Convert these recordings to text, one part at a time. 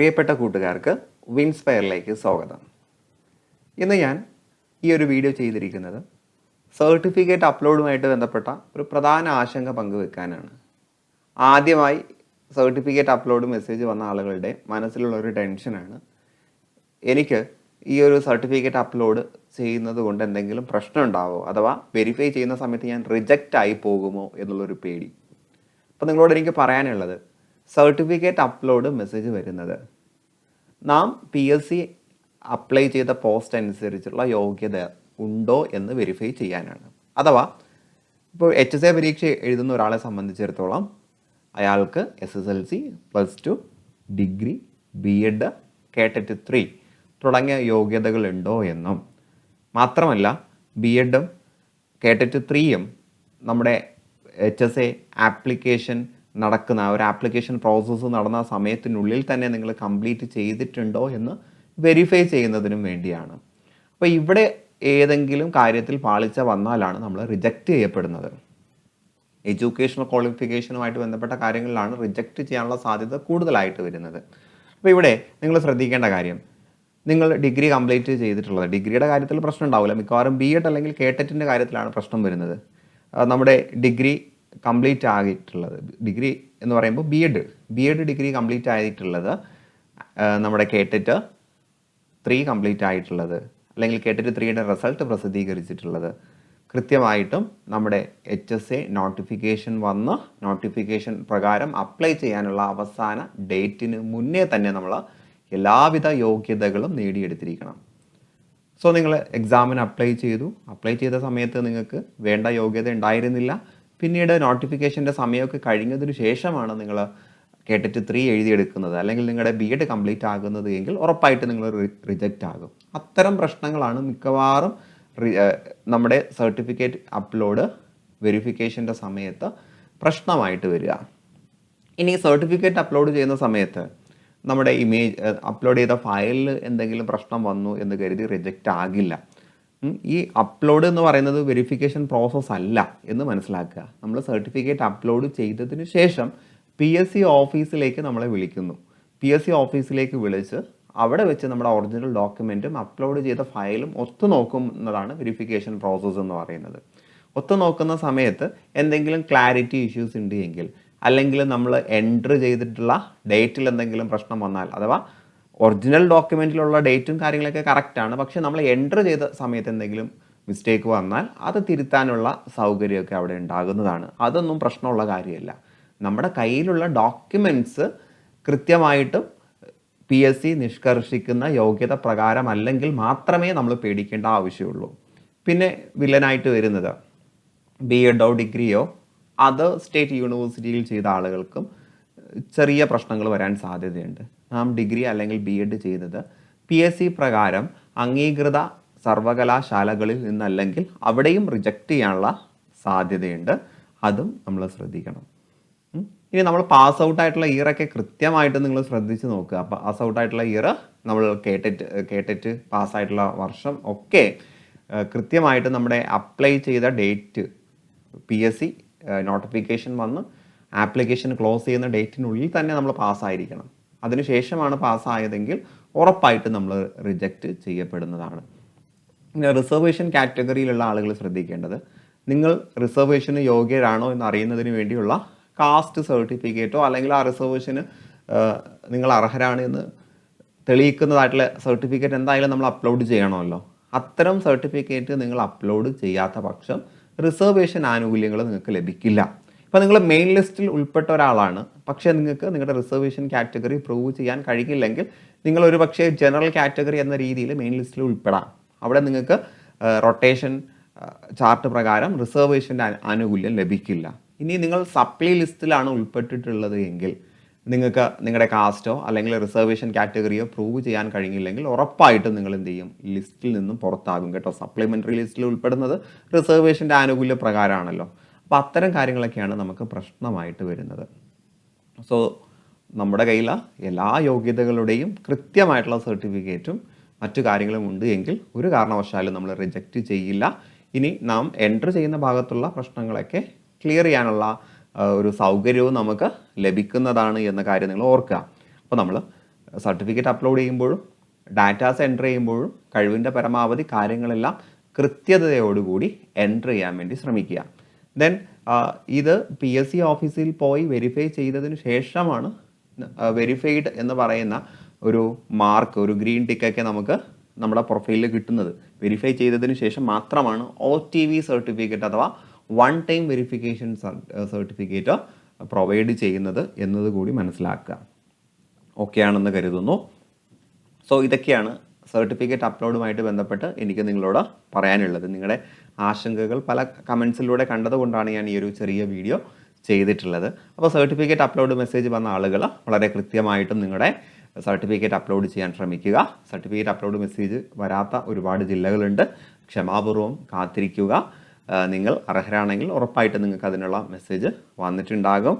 പ്രിയപ്പെട്ട കൂട്ടുകാർക്ക് വിൻസ്പയറിലേക്ക് സ്വാഗതം. ഇന്ന് ഞാൻ ഈ ഒരു വീഡിയോ ചെയ്തിരിക്കുന്നത് സർട്ടിഫിക്കറ്റ് അപ്ലോഡുമായിട്ട് ബന്ധപ്പെട്ട ഒരു പ്രധാന ആശങ്ക പങ്കുവെക്കാനാണ്. ആദ്യമായി സർട്ടിഫിക്കറ്റ് അപ്ലോഡ് മെസ്സേജ് വന്ന ആളുകളുടെ മനസ്സിലുള്ള ഒരു ടെൻഷനാണ്, എനിക്ക് ഈ ഒരു സർട്ടിഫിക്കറ്റ് അപ്ലോഡ് ചെയ്യുന്നത് കൊണ്ട് എന്തെങ്കിലും പ്രശ്നം ഉണ്ടാവുമോ, അഥവാ വെരിഫൈ ചെയ്യുന്ന സമയത്ത് ഞാൻ റിജക്റ്റ് ആയി പോകുമോ എന്നുള്ളൊരു പേടി. അപ്പോൾ നിങ്ങളോട് എനിക്ക് പറയാനുള്ളത്, സർട്ടിഫിക്കറ്റ് അപ്ലോഡ് മെസ്സേജ് വരുന്നത് നാം PSC അപ്ലൈ ചെയ്ത പോസ്റ്റ് അനുസരിച്ചുള്ള യോഗ്യത ഉണ്ടോ എന്ന് വെരിഫൈ ചെയ്യാനാണ്. അഥവാ ഇപ്പോൾ HSA പരീക്ഷ എഴുതുന്ന ഒരാളെ സംബന്ധിച്ചിടത്തോളം അയാൾക്ക് SSLC, +2, ഡിഗ്രി, B.Ed, KTET 3 തുടങ്ങിയ യോഗ്യതകൾ ഉണ്ടോ എന്നും, മാത്രമല്ല B.Edഉം KTET 3യും നമ്മുടെ HSA ആപ്ലിക്കേഷൻ നടക്കുന്ന ഒരു ആപ്ലിക്കേഷൻ പ്രോസസ്സ് നടന്ന സമയത്തിനുള്ളിൽ തന്നെ നിങ്ങൾ കംപ്ലീറ്റ് ചെയ്തിട്ടുണ്ടോ എന്ന് വെരിഫൈ ചെയ്യുന്നതിനും വേണ്ടിയാണ്. അപ്പോൾ ഇവിടെ ഏതെങ്കിലും കാര്യത്തിൽ പാളിച്ച വന്നാലാണ് നമ്മൾ റിജക്റ്റ് ചെയ്യപ്പെടുന്നത്. എഡ്യൂക്കേഷണൽ ക്വാളിഫിക്കേഷനുമായിട്ട് ബന്ധപ്പെട്ട കാര്യങ്ങളിലാണ് റിജക്റ്റ് ചെയ്യാനുള്ള സാധ്യത കൂടുതലായിട്ട് വരുന്നത്. അപ്പോൾ ഇവിടെ നിങ്ങൾ ശ്രദ്ധിക്കേണ്ട കാര്യം, നിങ്ങൾ ഡിഗ്രി കംപ്ലീറ്റ് ചെയ്തിട്ടുള്ളത്, ഡിഗ്രിയുടെ കാര്യത്തിൽ പ്രശ്നം ഉണ്ടാവില്ല, മിക്കവാറും B.Ed അല്ലെങ്കിൽ KTETൻ്റെ കാര്യത്തിലാണ് പ്രശ്നം വരുന്നത്. നമ്മുടെ ഡിഗ്രി കംപ്ലീറ്റ് ആയിട്ടുള്ളത്, ഡിഗ്രി എന്ന് പറയുമ്പോൾ B.Ed ഡിഗ്രി കംപ്ലീറ്റ് ആയിട്ടുള്ളത്, നമ്മുടെ KTET 3 കംപ്ലീറ്റ് ആയിട്ടുള്ളത്, അല്ലെങ്കിൽ KTET 3യുടെ റിസൾട്ട് പ്രസിദ്ധീകരിച്ചിട്ടുള്ളത്, കൃത്യമായിട്ടും നമ്മുടെ HSA നോട്ടിഫിക്കേഷൻ വന്ന് നോട്ടിഫിക്കേഷൻ പ്രകാരം അപ്ലൈ ചെയ്യാനുള്ള അവസാന ഡേറ്റിന് മുന്നേ തന്നെ നമ്മൾ എല്ലാവിധ യോഗ്യതകളും നേടിയെടുത്തിരിക്കണം. സോ നിങ്ങൾ എക്സാമിന് അപ്ലൈ ചെയ്ത സമയത്ത് നിങ്ങൾക്ക് വേണ്ട യോഗ്യത ഉണ്ടായിരുന്നില്ല, പിന്നീട് നോട്ടിഫിക്കേഷൻ്റെ സമയമൊക്കെ കഴിഞ്ഞതിന് ശേഷമാണ് നിങ്ങൾ KTET 3 എഴുതിയെടുക്കുന്നത്, അല്ലെങ്കിൽ നിങ്ങളുടെ B.Ed കംപ്ലീറ്റ് ആകുന്നത് എങ്കിൽ ഉറപ്പായിട്ട് നിങ്ങൾ റിജക്റ്റ് ആകും. അത്തരം പ്രശ്നങ്ങളാണ് മിക്കവാറും നമ്മുടെ സർട്ടിഫിക്കറ്റ് അപ്ലോഡ് വെരിഫിക്കേഷൻ്റെ സമയത്ത് പ്രശ്നമായിട്ട് വരിക. ഇനി സർട്ടിഫിക്കറ്റ് അപ്ലോഡ് ചെയ്യുന്ന സമയത്ത് നമ്മുടെ ഇമേജ് അപ്ലോഡ് ചെയ്ത ഫയലിൽ എന്തെങ്കിലും പ്രശ്നം വന്നു എന്ന് കരുതി റിജക്റ്റ് ആകില്ല. ഈ അപ്ലോഡ് എന്ന് പറയുന്നത് വെരിഫിക്കേഷൻ പ്രോസസ്സ് അല്ല എന്ന് മനസ്സിലാക്കുക. നമ്മൾ സർട്ടിഫിക്കറ്റ് അപ്ലോഡ് ചെയ്തതിന് ശേഷം PSC ഓഫീസിലേക്ക് നമ്മളെ വിളിക്കുന്നു. PSC ഓഫീസിലേക്ക് വിളിച്ച് അവിടെ വെച്ച് നമ്മുടെ ഒറിജിനൽ ഡോക്യുമെൻറ്റും അപ്ലോഡ് ചെയ്ത ഫയലും ഒത്തുനോക്കുന്നതാണ് വെരിഫിക്കേഷൻ പ്രോസസ്സ് എന്ന് പറയുന്നത്. ഒത്തുനോക്കുന്ന സമയത്ത് എന്തെങ്കിലും ക്ലാരിറ്റി ഇഷ്യൂസ് ഉണ്ട് എങ്കിൽ, അല്ലെങ്കിൽ നമ്മൾ എൻട്രി ചെയ്തിട്ടുള്ള ഡേറ്റിൽ എന്തെങ്കിലും പ്രശ്നം വന്നാൽ, അഥവാ ഒറിജിനൽ ഡോക്യുമെൻറ്റിലുള്ള ഡേറ്റും കാര്യങ്ങളൊക്കെ കറക്റ്റാണ്, പക്ഷേ നമ്മൾ എൻട്രി ചെയ്ത സമയത്ത് എന്തെങ്കിലും മിസ്റ്റേക്ക് വന്നാൽ അത് തിരുത്താനുള്ള സൗകര്യമൊക്കെ അവിടെ ഉണ്ടാകുന്നതാണ്. അതൊന്നും പ്രശ്നമുള്ള കാര്യമല്ല. നമ്മുടെ കയ്യിലുള്ള ഡോക്യുമെൻറ്റ്സ് കൃത്യമായിട്ടും PSC നിഷ്കർഷിക്കുന്ന യോഗ്യത പ്രകാരം അല്ലെങ്കിൽ മാത്രമേ നമ്മൾ പേടിക്കേണ്ട ആവശ്യമുള്ളൂ. പിന്നെ വില്ലനായിട്ട് വരുന്നത് B.Edോ ഡിഗ്രിയോ അതർ സ്റ്റേറ്റ് യൂണിവേഴ്സിറ്റിയിൽ ചെയ്ത ആളുകൾക്കും ചെറിയ പ്രശ്നങ്ങൾ വരാൻ സാധ്യതയുണ്ട്. നാം ഡിഗ്രി അല്ലെങ്കിൽ B.Ed ചെയ്തത് PSC പ്രകാരം അംഗീകൃത സർവകലാശാലകളിൽ നിന്നല്ലെങ്കിൽ അവിടെയും റിജക്റ്റ് ചെയ്യാനുള്ള സാധ്യതയുണ്ട്. അതും നമ്മൾ ശ്രദ്ധിക്കണം. ഇനി നമ്മൾ പാസ് ഔട്ട് ആയിട്ടുള്ള ഇയറൊക്കെ കൃത്യമായിട്ട് നിങ്ങൾ ശ്രദ്ധിച്ച് നോക്കുക. പാസ് ഔട്ട് ആയിട്ടുള്ള ഇയർ, നമ്മൾ KTET പാസ്സായിട്ടുള്ള വർഷം ഒക്കെ കൃത്യമായിട്ട് നമ്മുടെ അപ്ലൈ ചെയ്ത ഡേറ്റ്, PSC നോട്ടിഫിക്കേഷൻ വന്ന് ആപ്ലിക്കേഷൻ ക്ലോസ് ചെയ്യുന്ന ഡേറ്റിനുള്ളിൽ തന്നെ നമ്മൾ പാസ്സായിരിക്കണം. അതിനുശേഷമാണ് പാസ്സായതെങ്കിൽ ഉറപ്പായിട്ട് നമ്മൾ റിജക്റ്റ് ചെയ്യപ്പെടുന്നതാണ്. പിന്നെ റിസർവേഷൻ കാറ്റഗറിയിലുള്ള ആളുകൾ ശ്രദ്ധിക്കേണ്ടത്, നിങ്ങൾ റിസർവേഷന് യോഗ്യരാണോ എന്ന് അറിയുന്നതിന് വേണ്ടിയുള്ള കാസ്റ്റ് സർട്ടിഫിക്കറ്റോ അല്ലെങ്കിൽ ആ റിസർവേഷന് നിങ്ങൾ അർഹരാണ് എന്ന് തെളിയിക്കുന്നതായിട്ടുള്ള സർട്ടിഫിക്കറ്റ് എന്തായാലും നമ്മൾ അപ്ലോഡ് ചെയ്യണമല്ലോ. അത്തരം സർട്ടിഫിക്കറ്റ് നിങ്ങൾ അപ്ലോഡ് ചെയ്യാത്ത പക്ഷം റിസർവേഷൻ ആനുകൂല്യങ്ങൾ നിങ്ങൾക്ക് ലഭിക്കില്ല. ഇപ്പോൾ നിങ്ങൾ മെയിൻ ലിസ്റ്റിൽ ഉൾപ്പെട്ട ഒരാളാണ്, പക്ഷേ നിങ്ങൾക്ക് നിങ്ങളുടെ റിസർവേഷൻ കാറ്റഗറി പ്രൂവ് ചെയ്യാൻ കഴിയില്ലെങ്കിൽ നിങ്ങൾ ഒരു പക്ഷേ ജനറൽ കാറ്റഗറി എന്ന രീതിയിൽ മെയിൻ ലിസ്റ്റിൽ ഉൾപ്പെടാം. അവിടെ നിങ്ങൾക്ക് റൊട്ടേഷൻ ചാർട്ട് പ്രകാരം റിസർവേഷൻ്റെ ആനുകൂല്യം ലഭിക്കില്ല. ഇനി നിങ്ങൾ സപ്ലി ലിസ്റ്റിലാണ് ഉൾപ്പെട്ടിട്ടുള്ളത് എങ്കിൽ നിങ്ങൾക്ക് നിങ്ങളുടെ കാസ്റ്റോ അല്ലെങ്കിൽ റിസർവേഷൻ കാറ്റഗറിയോ പ്രൂവ് ചെയ്യാൻ കഴിയില്ലെങ്കിൽ ഉറപ്പായിട്ടും നിങ്ങൾ എന്ത് ചെയ്യും, ലിസ്റ്റിൽ നിന്നും പുറത്താകും കേട്ടോ. സപ്ലിമെൻ്ററി ലിസ്റ്റിൽ ഉൾപ്പെടുന്നത് റിസർവേഷൻ്റെ ആനുകൂല്യ പ്രകാരമാണല്ലോ. അപ്പോൾ അത്തരം കാര്യങ്ങളൊക്കെയാണ് നമുക്ക് പ്രശ്നമായിട്ട് വരുന്നത്. സോ നമ്മുടെ കയ്യിൽ എല്ലാ യോഗ്യതകളുടെയും കൃത്യമായിട്ടുള്ള സർട്ടിഫിക്കറ്റും മറ്റു കാര്യങ്ങളും ഉണ്ട് എങ്കിൽ ഒരു കാരണവശാലും നമ്മൾ റിജക്റ്റ് ചെയ്യില്ല. ഇനി നാം എൻട്രി ചെയ്യുന്ന ഭാഗത്തുള്ള പ്രശ്നങ്ങളൊക്കെ ക്ലിയർ ചെയ്യാനുള്ള ഒരു സൗകര്യവും നമുക്ക് ലഭിക്കുന്നതാണ് എന്ന കാര്യം നിങ്ങൾ ഓർക്കുക. അപ്പോൾ നമ്മൾ സർട്ടിഫിക്കറ്റ് അപ്ലോഡ് ചെയ്യുമ്പോഴും ഡാറ്റാസ് എൻ്റർ ചെയ്യുമ്പോഴും കഴിവിൻ്റെ പരമാവധി കാര്യങ്ങളെല്ലാം കൃത്യതയോടുകൂടി എൻ്റർ ചെയ്യാൻ വേണ്ടി ശ്രമിക്കുക. ദെൻ ഇത് PSC ഓഫീസിൽ പോയി വെരിഫൈ ചെയ്തതിന് ശേഷമാണ് വെരിഫൈഡ് എന്ന് പറയുന്ന ഒരു മാർക്ക്, ഒരു ഗ്രീൻ ടിക്കൊക്കെ നമുക്ക് നമ്മുടെ പ്രൊഫൈലിൽ കിട്ടുന്നത്. വെരിഫൈ ചെയ്തതിന് ശേഷം മാത്രമാണ് OTV സർട്ടിഫിക്കറ്റ് അഥവാ one time verification certificate provide ചെയ്യുന്നത് എന്നത് കൂടി മനസ്സിലാക്കുക. ഓക്കെ ആണെന്ന് കരുതുന്നു. സോ ഇതൊക്കെയാണ് സർട്ടിഫിക്കറ്റ് അപ്ലോഡുമായിട്ട് ബന്ധപ്പെട്ട് എനിക്ക് നിങ്ങളോട് പറയാനുള്ളത്. നിങ്ങളുടെ ആശങ്കകൾ പല കമൻസിലൂടെ കണ്ടതുകൊണ്ടാണ് ഞാൻ ഈ ഒരു ചെറിയ വീഡിയോ ചെയ്തിട്ടുള്ളത്. അപ്പോൾ സർട്ടിഫിക്കറ്റ് അപ്ലോഡ് മെസ്സേജ് വന്ന ആളുകൾ വളരെ കൃത്യമായിട്ടും നിങ്ങളുടെ സർട്ടിഫിക്കറ്റ് അപ്ലോഡ് ചെയ്യാൻ ശ്രമിക്കുക. സർട്ടിഫിക്കറ്റ് അപ്ലോഡ് മെസ്സേജ് വരാത്ത ഒരുപാട് ജില്ലകളുണ്ട്. ക്ഷമാപൂർവ്വം കാത്തിരിക്കുക. നിങ്ങൾ അർഹരാണെങ്കിൽ ഉറപ്പായിട്ട് നിങ്ങൾക്ക് അതിനുള്ള മെസ്സേജ് വന്നിട്ടുണ്ടാകും.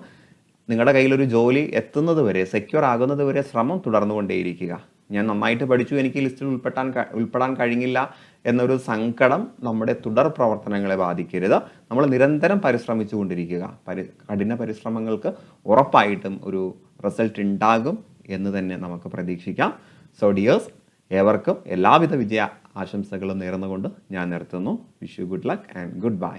നിങ്ങളുടെ കയ്യിലൊരു ജോലി എത്തുന്നത് വരെ, സെക്യൂർ ആകുന്നത് വരെ ശ്രമം തുടർന്നുകൊണ്ടേയിരിക്കുക. ഞാൻ നന്നായിട്ട് പഠിച്ചു, എനിക്ക് ലിസ്റ്റിൽ ഉൾപ്പെടാൻ കഴിഞ്ഞില്ല എന്നൊരു സങ്കടം നമ്മുടെ തുടർ പ്രവർത്തനങ്ങളെ ബാധിക്കരുത്. നമ്മൾ നിരന്തരം പരിശ്രമിച്ചു കൊണ്ടിരിക്കുക. കഠിന പരിശ്രമങ്ങൾക്ക് ഉറപ്പായിട്ടും ഒരു റിസൾട്ട് ഉണ്ടാകും എന്ന് തന്നെ നമുക്ക് പ്രതീക്ഷിക്കാം. സോ ഡിയേഴ്സ്, ഏവർക്കും എല്ലാവിധ വിജയ ആശംസകളും നേർന്നുകൊണ്ട് ഞാൻ നിർത്തുന്നു. Wish you good luck and good bye.